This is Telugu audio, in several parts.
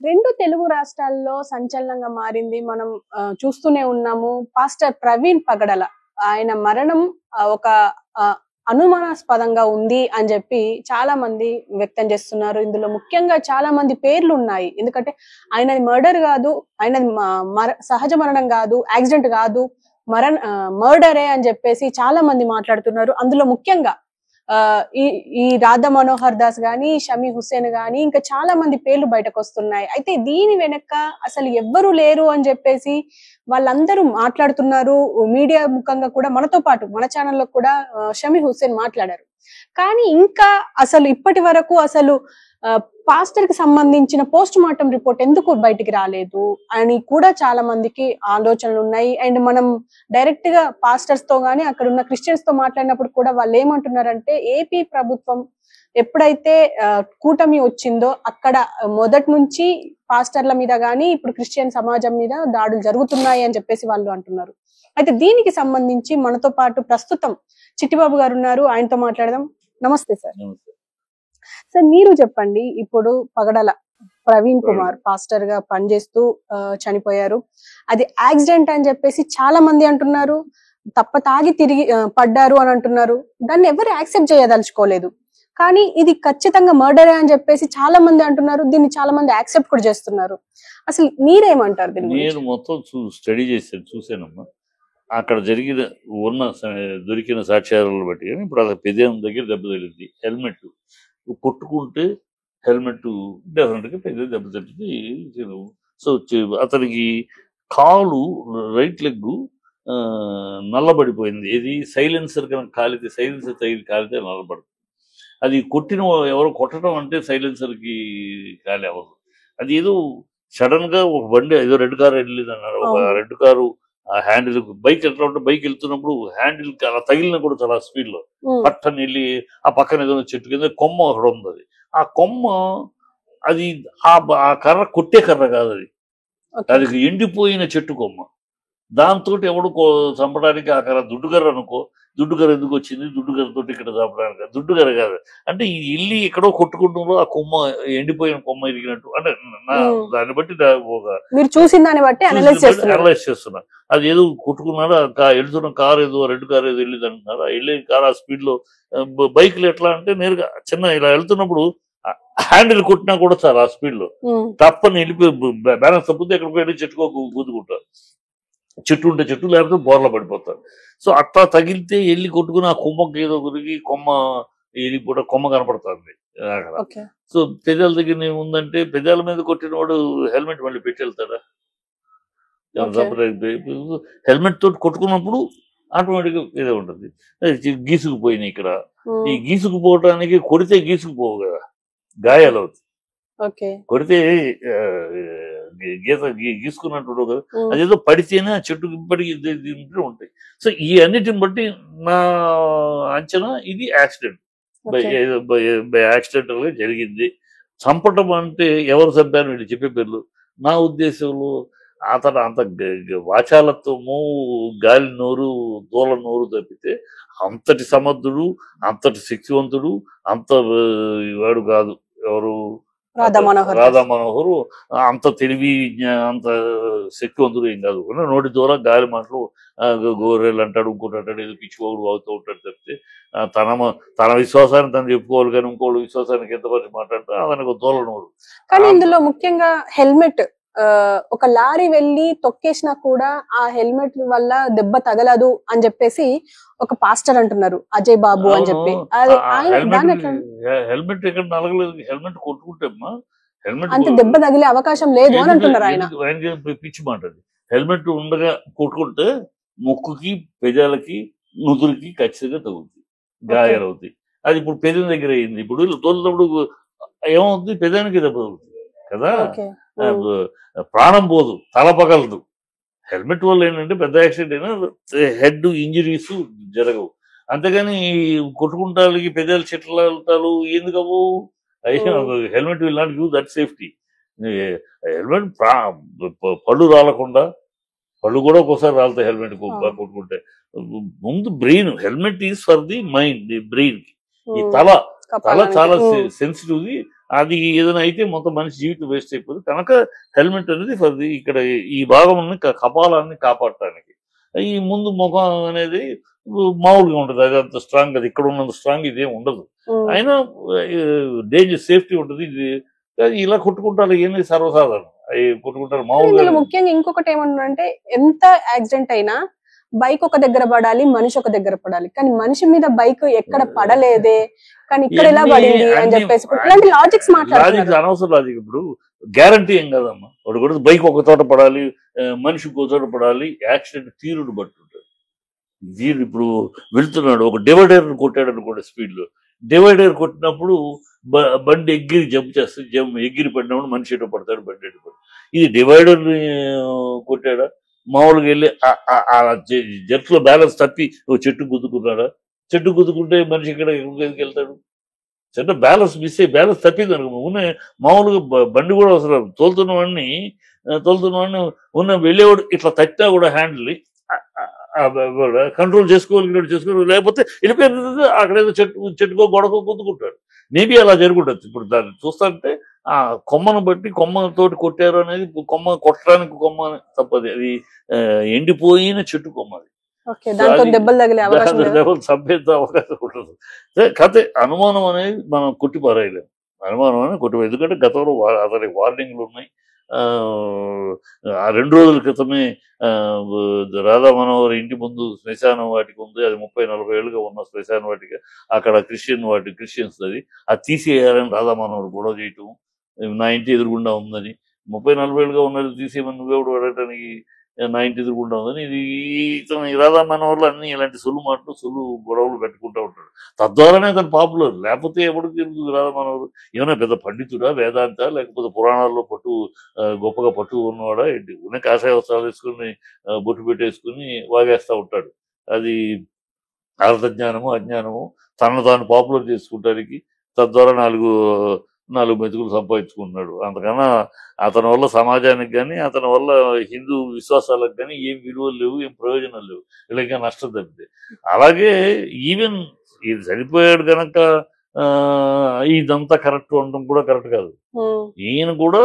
రెండు తెలుగు రాష్ట్రాల్లో సంచలనంగా మారింది. మనం చూస్తూనే ఉన్నాము. పాస్టర్ ప్రవీణ్ పగడల ఆయన మరణం ఒక అనుమానాస్పదంగా ఉంది అని చెప్పి చాలా మంది వ్యక్తం చేస్తున్నారు. ఇందులో ముఖ్యంగా చాలా మంది పేర్లు ఉన్నాయి. ఎందుకంటే ఆయనది మర్డర్ కాదు, ఆయనది సహజ మరణం కాదు, యాక్సిడెంట్ కాదు, మర్డరే అని చెప్పేసి చాలా మంది మాట్లాడుతున్నారు. అందులో ముఖ్యంగా ఈ రాధా మనోహర్ దాస్ గాని, షమీ హుస్సేన్ గాని, ఇంకా చాలా మంది పేర్లు బయటకు వస్తున్నాయి. అయితే దీని వెనక అసలు ఎవ్వరు లేరు అని చెప్పేసి వాళ్ళందరూ మాట్లాడుతున్నారు. మీడియా ముఖంగా కూడా మనతో పాటు మన ఛానల్లో కూడా షమీ హుస్సేన్ మాట్లాడారు. కానీ ఇంకా అసలు ఇప్పటి వరకు అసలు పాస్టర్ కి సంబంధించిన పోస్ట్ మార్టం రిపోర్ట్ ఎందుకు బయటికి రాలేదు అని కూడా చాలా మందికి ఆలోచనలు ఉన్నాయి. అండ్ మనం డైరెక్ట్ గా పాస్టర్స్ తో గానీ అక్కడ ఉన్న క్రిస్టియన్స్ తో మాట్లాడినప్పుడు కూడా వాళ్ళు ఏమంటున్నారంటే ఏపీ ప్రభుత్వం ఎప్పుడైతే కూటమి వచ్చిందో అక్కడ మొదటి నుంచి పాస్టర్ల మీద గానీ ఇప్పుడు క్రిస్టియన్ సమాజం మీద దాడులు జరుగుతున్నాయి అని చెప్పేసి వాళ్ళు అంటున్నారు. అయితే దీనికి సంబంధించి మనతో పాటు ప్రస్తుతం చిట్టిబాబు గారు ఉన్నారు, ఆయనతో మాట్లాడదాం. నమస్తే సార్. సార్ మీరు చెప్పండి, ఇప్పుడు పగడల ప్రవీణ్ కుమార్ పాస్టర్ గా పనిచేస్తూ చనిపోయారు. అది యాక్సిడెంట్ అని చెప్పేసి చాలా మంది అంటున్నారు, తాగి తిరిగి పడ్డారు అని అంటున్నారు. దాన్ని ఎవరు యాక్సెప్ట్ చేయదలుచుకోలేదు. కానీ ఇది ఖచ్చితంగా మర్డరే అని చెప్పేసి చాలా మంది అంటున్నారు. దీన్ని చాలా మంది యాక్సెప్ట్ కూడా చేస్తున్నారు. అసలు మీరేమంటారు దీన్ని? నేను మొత్తం స్టడీ చూసానమ్మా. అక్కడ దొరికిన సాక్ష్యాలను బట్టి. కానీ ఇప్పుడు అలా పెదేం దగ్గర దెబ్బ తగిలింది. హెల్మెట్ కొట్టుకుంటే హెల్మెట్ డెఫినెట్ గా పెద్ద దెబ్బ తగ్గింది. సో అతనికి కాలు రైట్ లెగ్ నల్లబడిపోయింది. ఇది సైలెన్సర్ కనుక సైలెన్సర్ కాలితే నల్లబడుతుంది. అది ఎవరు కొట్టడం అంటే సైలెన్సర్ కి కాలి అవ్వదు. అది ఏదో సడన్ గా ఒక బండి ఏదో రెడ్ కారు వెళ్ళింది అన్నారు. ఒక రెడ్ కారు ఆ హ్యాండిల్ బైక్ ఎట్లా ఉంటే బైక్ వెళ్తున్నప్పుడు హ్యాండిల్ అలా తగిలిన కూడా చాలా స్పీడ్ లో పట్టని వెళ్ళి ఆ పక్కన ఏదైనా చెట్టు కింద కొమ్మ అక్కడ ఉంది. అది ఆ కొమ్మ అది ఆ కర్ర కొట్టే కర్ర కాదు, అది ఎండిపోయిన చెట్టు కొమ్మ. దాంతో ఎవడు చంపడానికి ఆ కర్ర దుడ్డుకర్ర అనుకో. దుడ్డుకర్ర ఎందుకు వచ్చింది? దుడ్డుకర్రతో ఇక్కడ చంపడానికి. దుడ్డుకర్ర కాదు అంటే ఈ ఇల్లు ఎక్కడో కొట్టుకుంటున్నారో ఆ కొమ్మ ఎండిపోయిన కొమ్మ ఇరిగినట్టు అంటే దాన్ని బట్టి మీరు చూసిన దాన్ని బట్టి అనలైజ్ చేస్తున్నా. అది ఏదో కొట్టుకున్నాడు. వెళ్తున్న కారు ఏదో రెడ్ కారు ఏదో వెళ్ళింది అంటున్నారు. వెళ్ళే కారు ఆ స్పీడ్ లో బైక్లు ఎట్లా అంటే నేరుగా చిన్న ఇలా వెళ్తున్నప్పుడు హ్యాండిల్ కొట్టినా కూడా సార్ ఆ స్పీడ్ లో తప్పని వెళ్ళిపోయి బ్యాలెన్స్ తప్పితే ఎక్కడికి వెళ్ళి చెట్టుకో గుద్దుకుంటారు. చెట్టు ఉంటే చెట్టు, లేకపోతే బోర్లో పడిపోతారు. సో అట్లా తగిలితే వెళ్ళి కొట్టుకుని ఆ కొమ్మకి ఏదో గురికి కొమ్మ వెళ్ళిపోవడం, కొమ్మ కనపడుతుంది అక్కడ. సో పెదాల దగ్గర ఏముందంటే పెదాల మీద కొట్టిన వాడు హెల్మెట్ మళ్ళీ పెట్టి వెళ్తాడా? హెల్మెట్ తోటి కొట్టుకున్నప్పుడు ఆటోమేటిక్ గా ఏదో ఉంటుంది. గీసుకుపోయినాయి ఇక్కడ. ఈ గీసుకుపోవటానికి కొడితే గీసుకుపోవు కదా, గాయాలు అవుతాయి. కొడితే గీసుకున్నట్టు కదా, అదేదో పడితేనే ఆ చెట్టుకి ఇప్పటికి ఉంటాయి. సో ఈ అన్నిటిని బట్టి నా అంచనా ఇది యాక్సిడెంట్, యాక్సిడెంటల్ గా జరిగింది. చంపటం అంటే ఎవరు చంపారు వీళ్ళు చెప్పే పేర్లు. నా ఉద్దేశంలో అతను అంత వాచాలత్వము, గాలి నోరు, దూల నోరు తప్పితే అంతటి సమర్థుడు, అంతటి శక్తివంతుడు, అంత వాడు కాదు. ఎవరు? రాధా మనోహరు అంత తెలివి, అంత శక్తివంతుడు ఏం కాదు. నోటి దూరం గాలి మాటలు గోరెలు అంటాడు, ఇంకోటి అంటాడు, ఏదో పిచ్చిపోగుడు అవుతూ ఉంటాడు తప్పితే తన విశ్వాసాన్ని తను చెప్పుకోవాలి. కానీ ఇంకోటి విశ్వాసానికి ఎంతవరకు మాట్లాడితే అతనికి దూల నోరు. కానీ ఇందులో ముఖ్యంగా హెల్మెట్ ఒక లారీ వెళ్ళి తొక్కేసినా కూడా ఆ హెల్మెట్ వల్ల దెబ్బ తగలదు అని చెప్పేసి ఒక పాస్టర్ అంటున్నారు, అజయ్ బాబు అని చెప్పి. హెల్మెట్ ఎక్కడ నలగలేదు. హెల్మెట్ కొట్టుకుంటే హెల్మెట్ అంత దెబ్బ తగిలే అవకాశం లేదు అని అంటున్నారు ఆయన. పిచ్చి మాట అది. హెల్మెట్ ఉండగా కొట్టుకుంటే ముక్కుకి, పెదాలకి, నుదురుకి ఖచ్చితంగా తగులుతుంది, గాయాలు అవుతాయి. అది ఇప్పుడు పెదం దగ్గర అయింది. ఇప్పుడు తోలినప్పుడు ఏమవుతుంది? పెదానికి దెబ్బ తగులుతుంది కదా, ప్రాణం పోదు, తల పగలదు. హెల్మెట్ వల్ల ఏంటంటే పెద్ద యాక్సిడెంట్ అయినా హెడ్ ఇంజరీస్ జరగవు. అంతేగాని కొట్టుకుంటాలకి పెదాలు చెట్లాలు ఎందుకు అవ్వవు? Helmet will not give that safety. Helmet పళ్ళు రాలకుండా, పళ్ళు కూడా ఒక్కోసారి రాలుతాయి హెల్మెట్ కొట్టుకుంటే. ముందు brain, helmet is for the mind, the brain కి. ఈ తల చాలా సెన్సిటివ్ ది. అది ఏదైనా అయితే మొత్తం మనిషి జీవితం వేస్ట్ అయిపోతుంది. కనుక హెల్మెట్ అనేది ఇక్కడ ఈ భాగం కపాలాన్ని కాపాడటానికి. ఈ ముందు ముఖం అనేది మామూలుగా ఉంటుంది, అది అంత స్ట్రాంగ్, అది ఇక్కడ ఉన్నంత స్ట్రాంగ్ ఇదేం ఉండదు. అయినా డేంజర్ సేఫ్టీ ఉంటుంది. ఇది ఇలా కొట్టుకుంటారు, ఏంది సర్వసాధారణం, అవి కొట్టుకుంటారు మామూలుగా. ముఖ్యంగా ఇంకొకటి ఏమన్నా ఎంత యాక్సిడెంట్ అయినా బైక్ ఒక దగ్గర పడాలి, మనిషి ఒక దగ్గర పడాలి, కానీ మనిషి మీద బైక్ ఎక్కడ పడలేదే, కానీ ఇక్కడ ఎలా పడింది అని చెప్పేసి ఇలాంటి లాజిక్స్ మాట్లాడుతున్నారు. అనవసరం లాజిక్. ఇప్పుడు గ్యారంటీ ఏం కాదమ్మా, ఒకటి కూడా బైక్ ఒక చోట పడాలి, మనిషి ఒక చోట పడాలి, యాక్సిడెంట్ తీరుడు బట్టి ఉంటుంది. ఇప్పుడు వెళ్తున్నాడు, ఒక డివైడర్ కొట్టాడు అనుకోండి స్పీడ్ లో, డివైడర్ కొట్టినప్పుడు బండి ఎగిరి జంప్ చేస్తే ఎగిరి పడినప్పుడు మనిషి ఎటు పడతాడు, బండి ఎటు పడతాడు. ఇది డివైడర్ కొట్టాడా, మామూలుగా వెళ్ళి జట్లో బ్యాలెన్స్ తప్పి ఓ చెట్టు గుద్దుకున్నాడా, చెట్టు గుద్దుకుంటే మనిషి ఇక్కడ వెళ్తాడు, చెట్టు బ్యాలెన్స్ మిస్ అయ్యి బ్యాలెన్స్ తప్పింది అనుకో, మామూలుగా బండి కూడా అవసరం, తోలుతున్న వాడిని ఉన్న వెళ్ళేవాడు ఇట్లా తట్టినా కూడా హ్యాండిల్ కంట్రోల్ చేసుకోవాలి, లేకపోతే వెళ్ళిపోయింది అక్కడేదో చెట్టుకో గొడవకో గుద్దుకుంటాడు. మేబీ అలా జరుగుండొచ్చు. ఇప్పుడు దాన్ని చూస్తుంటే ఆ కొమ్మను బట్టి కొమ్మతోటి కొట్టారు అనేది, కొమ్మ కొట్టడానికి కొమ్మ తప్పది, అది ఎండిపోయిన చెట్టు కొమ్మ, అది దెబ్బలు చంపేద్ద అవకాశం ఉండదు. కథ అనుమానం అనేది మనం కొట్టిపారేయలేము, అనుమానం అనేది కొట్టిపారు. ఎందుకంటే గతంలో అతనికి వార్నింగ్లు ఉన్నాయి. ఆ 2 రోజుల క్రితమే రాధా మనోహర్ ఇంటి ముందు శ్మశానం వాటికి ఉంది, అది 30-40 ఏళ్ళుగా ఉన్న శ్మశానం వాటికి, అక్కడ క్రిస్టియన్స్ అది తీసేయాలని రాధా మనోహర్ గొడవ చేయటం, నా ఇంటి ఎదురుగుండా ఉందని, 30-40 ఏళ్ళుగా ఉన్నది తీసేయమని నువ్వెవడు అడగటానికి, నా ఇంటి ఎదురుగుండా ఉందని. ఇది ఈ రాధా మనోహర్లు అన్ని ఇలాంటి సొల్లు గొడవలు పెట్టుకుంటూ ఉంటాడు. తద్వారానే అతను పాపులర్, లేకపోతే ఎవరికి తెలుసు రాధా మనోహర్ ఏమైనా పెద్ద పండితుడా, వేదాంత, లేకపోతే పురాణాల్లో గొప్పగా పట్టు ఉన్నవాడా ఏంటి, ఉన్న కాషాయ వస్త్రాలు వేసుకుని బొట్టు పెట్టేసుకుని వాగేస్తూ ఉంటాడు. అది అర్థజ్ఞానము అజ్ఞానము, తనను తాను పాపులర్ చేసుకుంటానికి, తద్వారా నాలుగు మెతుకులు సంపాదించుకుంటున్నాడు. అంతకన్నా అతని వల్ల సమాజానికి కానీ, అతని వల్ల హిందూ విశ్వాసాలకు కానీ ఏం విలువలు లేవు, ఏం ప్రయోజనాలు లేవు, ఇలా నష్టం తప్పితే. అలాగే ఈవెన్ ఇది చనిపోయాడు కనుక ఇదంతా కరెక్ట్ ఉండడం కూడా కరెక్ట్ కాదు. ఈయన కూడా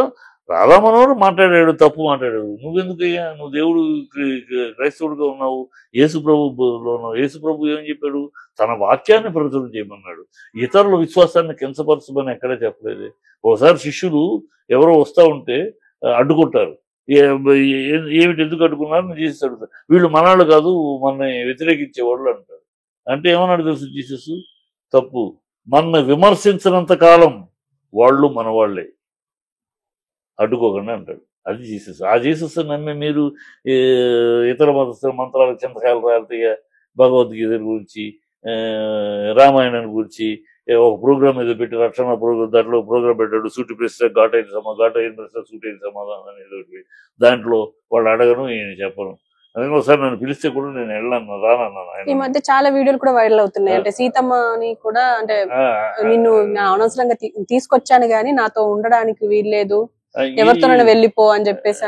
రాధా మనోహర్ మాట్లాడాడు, తప్పు మాట్లాడాడు. నువ్వెందుకయ్యా, నువ్వు దేవుడు క్రైస్తవుడిగా ఉన్నావు, యేసు ప్రభులో ఉన్నావు. యేసు ప్రభు ఏం చెప్పాడు, తన వాక్యాన్ని ప్రచురణ చేయమన్నాడు, ఇతరుల విశ్వాసాన్ని కించపరచమని ఎక్కడే చెప్పలేదు. ఒకసారి శిష్యులు ఎవరో వస్తూ ఉంటే అడ్డుకుంటారు, ఏమిటి ఎందుకు అడ్డుకున్నారు నేను జీసస్ అడుగుతారు, వీళ్ళు మనవాళ్ళు కాదు, మన వ్యతిరేకించేవాళ్ళు అంటారు. అంటే ఏమన్నాడు తెలుసు జీసస్, తప్పు, మన విమర్శించినంత కాలం వాళ్ళు మనవాళ్లే, అడ్డుకోకుండా అంటాడు. అది జీసస్. ఆ జీసస్ నమ్మి మీరు ఇతర మతస్థుల మంత్రాలు చింతకాయలు రాలితయ్య, భగవద్గీత గురించి, రామాయణాన్ని గురించి ఒక ప్రోగ్రామ్ ఏదో పెట్టి, రక్షణ ప్రోగ్రామ్, దాంట్లో ప్రోగ్రామ్ పెట్టాడు, సూటి ప్రశ్న ఘాటైన ప్రశ్న సూటైన సమాధానం ఏదో, దాంట్లో వాళ్ళు అడగను, నేను చెప్పను. అందుకని ఒకసారి నన్ను పిలిస్తే కూడా నేను వెళ్ళాను, రానన్నాను. ఈ మధ్య చాలా వీడియోలు కూడా వైరల్ అవుతున్నాయి, అంటే సీతమ్మ అని కూడా, అంటే నిన్ను అనవసరంగా తీసుకొచ్చాను గానీ నాతో ఉండడానికి వీల్లేదు, ఎవరితో వెళ్ళిపో అని చెప్పేసి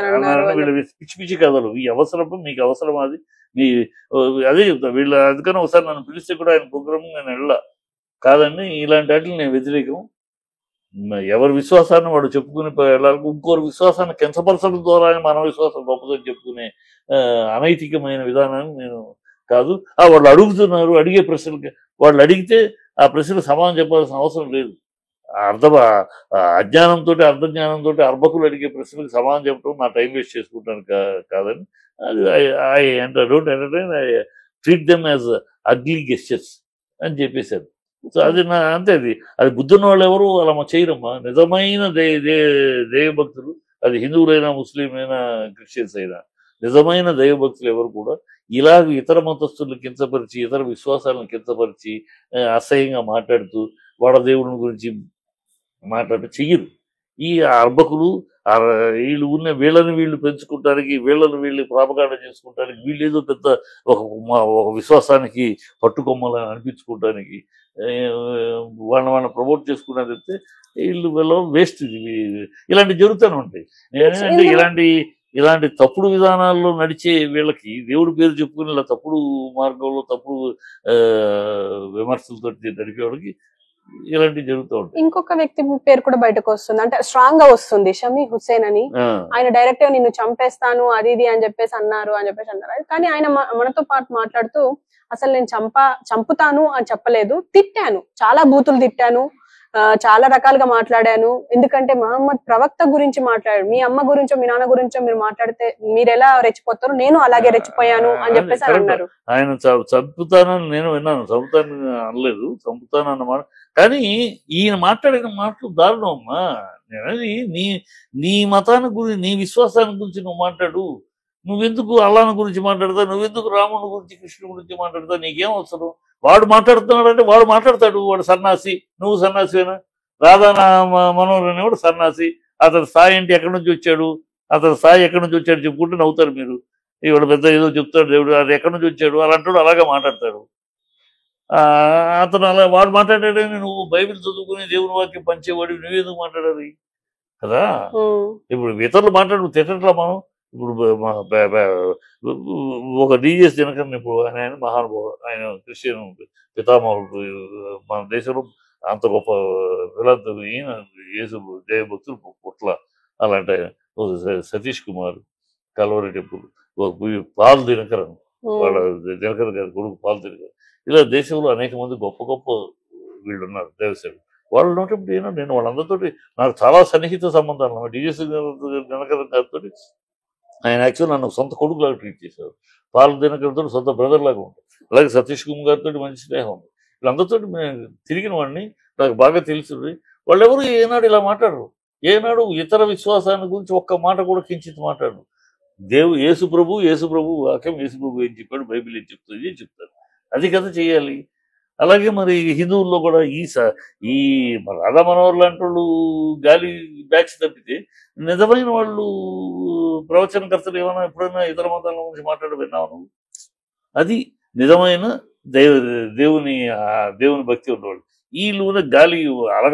పిచ్చి పిచ్చి కథలు, ఈ అవసరం మీకు అవసరం, అది మీ అదే చెప్తా వీళ్ళు. అందుకని ఒకసారి నన్ను పిలిస్తే కూడా ఆయన ప్రోగ్రామ్ నేను వెళ్ళా, కాదండి ఇలాంటి వాటిని నేను వ్యతిరేకం. ఎవరి విశ్వాసాన్ని వాడు చెప్పుకుని వెళ్ళాలి, ఇంకోరి విశ్వాసాన్ని కించపరచడం ద్వారా మన విశ్వాసం గొప్పదని చెప్పుకునే అనైతికమైన విధానాన్ని నేను కాదు. వాళ్ళు అడుగుతున్నారు, అడిగే ప్రశ్నలకి వాళ్ళు అడిగితే ఆ ప్రశ్నలకు సమాధానం చెప్పాల్సిన అవసరం లేదు. అజ్ఞానంతో అర్ధజ్ఞానంతో అర్భకులు అడిగే ప్రశ్నలకు సమాధానం చెప్పడం నా టైం వేస్ట్ చేసుకుంటాను కాదని, అది I don't entertain, I treat them as ugly gestures అని చెప్పేశారు. సో అది అంతే, అది బుద్ధున్న వాళ్ళు ఎవరు అలా చేయరమ్మా. నిజమైన దైవభక్తులు, అది హిందువులైనా ముస్లింలైనా క్రిస్టియన్స్ అయినా, నిజమైన దైవభక్తులు ఎవరు కూడా ఇలాగ ఇతర మతస్థులను కించపరిచి, ఇతర విశ్వాసాలను కించపరిచి, అసహ్యంగా మాట్లాడుతూ వాళ్ళ దేవుడిని గురించి మాట్లాడి చెయ్యరు. ఈ అర్భకులు వీళ్ళు వీళ్ళని వీళ్ళు పెంచుకుంటానికి, వీళ్ళు ప్రాపగాండ చేసుకుంటానికి, వీళ్ళు ఏదో పెద్ద ఒక విశ్వాసానికి పట్టుకొమ్మలని అనిపించుకోవడానికి, వాళ్ళని ప్రమోట్ చేసుకున్నది అయితే వీళ్ళు వేస్ట్. ఇలాంటి జరుగుతూనే ఉంటాయి. నేనంటే ఇలాంటి తప్పుడు విధానాల్లో నడిచే వీళ్ళకి, దేవుడి పేరు చెప్పుకుని ఇలా తప్పుడు మార్గంలో తప్పుడు విమర్శలతో నడిపే వాళ్ళకి ఇలాంటివి జరుగుతూ ఉంటాయి. ఇంకొక వ్యక్తి పేరు కూడా బయటకు వస్తుంది, అంటే స్ట్రాంగ్ గా వస్తుంది, షమీ హుస్సేన్ అని. ఆయన డైరెక్ట్ గా నిన్ను చంపేస్తాను అది ఇది అని చెప్పేసి అన్నారు. కానీ ఆయన మనతో పాటు మాట్లాడుతూ అసలు నేను చంపుతాను అని చెప్పలేదు, తిట్టాను, చాలా బూతులు తిట్టాను, చాలా రకాలుగా మాట్లాడాను. ఎందుకంటే మహమ్మద్ ప్రవక్త గురించి మాట్లాడాడు, మీ అమ్మ గురించో మీ నాన్న గురించో మీరు మాట్లాడితే మీరు ఎలా రెచ్చిపోతారో నేను అలాగే రెచ్చిపోయాను అని చెప్పేసి అన్నారు. ఆయన చంపుతానని నేను విన్నాను, చంపుతాను అనలేదు, చంపుతాను అన్నమాట. కానీ ఈయన మాట్లాడిన మాటలు దారుణం అమ్మా. నేనది నీ మతాన్ని గురించి, నీ విశ్వాసాన్ని గురించి నువ్వు మాట్లాడు. నువ్వెందుకు అల్లాహ్ గురించి మాట్లాడతావు, నువ్వెందుకు రాముని గురించి కృష్ణుడి గురించి మాట్లాడతావు, నీకేం అవసరం? వాడు మాట్లాడుతున్నాడు అంటే వాడు మాట్లాడతాడు, వాడు సన్నాసి, నువ్వు సన్నాసివేనా? రాధా మనోహర్ అనేవాడు సన్నాసి, అతని స్థాయి ఏంటి, ఎక్కడి నుంచి వచ్చాడు, అతని స్థాయి ఎక్కడి నుంచి వచ్చాడు చెప్పుకుంటే నవ్వుతారు మీరు. ఇవాడు పెద్ద ఏదో చెప్తాడు దేవుడు, అది ఎక్కడి నుంచి వచ్చాడు అలాంటాడు, అలాగే మాట్లాడతాడు. అతను అలా వాడు మాట్లాడాడని నువ్వు బైబిల్ చదువుకుని దేవుని వాక్యం పంచేవాడు, నువ్వేందుకు మాట్లాడాలి కదా? ఇప్పుడు ఇతరులు మాట్లాడు తిట్టట్లా మనం. ఇప్పుడు ఒక డిఎస్ దినకరన్, ఇప్పుడు ఆయన మహానుభావుడు, ఆయన క్రిస్టియన్ పితామహుడు, మన దేశంలో అంత గొప్ప విలాంతులు, ఈయన యేసు దేవభక్తులు పుట్ల. అలాంటి ఆయన Satish Kumar Calvary temple, Paul Dinakaran, వాళ్ళ దినకరన్ గారి కొడుకు పాల్ దినకరన్. ఇలా దేశంలో అనేక మంది గొప్ప గొప్ప వీళ్ళు ఉన్నారు దేవసేవుడు. వాళ్ళు ఉన్నప్పుడు నేను వాళ్ళందరితో నాకు చాలా సన్నిహిత సంబంధాలు అన్నమాట. డిఎస్ దినకరన్ గారితో ఆయన యాక్చువల్ నన్ను సొంత కొడుకులాగా ట్రీట్ చేశారు. పాల్ దినకరన్తో సొంత బ్రదర్ లాగా ఉంటారు. అలాగే సతీష్ కుమార్ గారితో మంచి స్నేహం ఉంది. వీళ్ళందరితో నేను తిరిగిన వాడిని, నాకు బాగా తెలుసు. వాళ్ళెవరు ఏనాడు ఇలా మాట్లాడరు, ఏనాడు ఇతర విశ్వాసాన్ని గురించి ఒక్క మాట కూడా కించిత్ మాట్లాడరు. యేసు ప్రభు వాక్యం, యేసు ప్రభు ఏం చెప్పాడు, బైబిల్ ఏం చెప్తుంది ఏం చెప్తారు, అది కదా చేయాలి. అలాగే మరి హిందువుల్లో కూడా ఈ రాధా మనోహర్ లాంటి వాళ్ళు గాలి బ్యాచ్ తప్పితే నిజమైన వాళ్ళు ప్రవచనకర్తలు ఏమైనా ఎప్పుడైనా ఇతర మతాల గురించి మాట్లాడి విన్నావు నువ్వు? అది నిజమైన దేవుని భక్తి ఉన్నవాళ్ళు. వీళ్ళు గాలి అలగ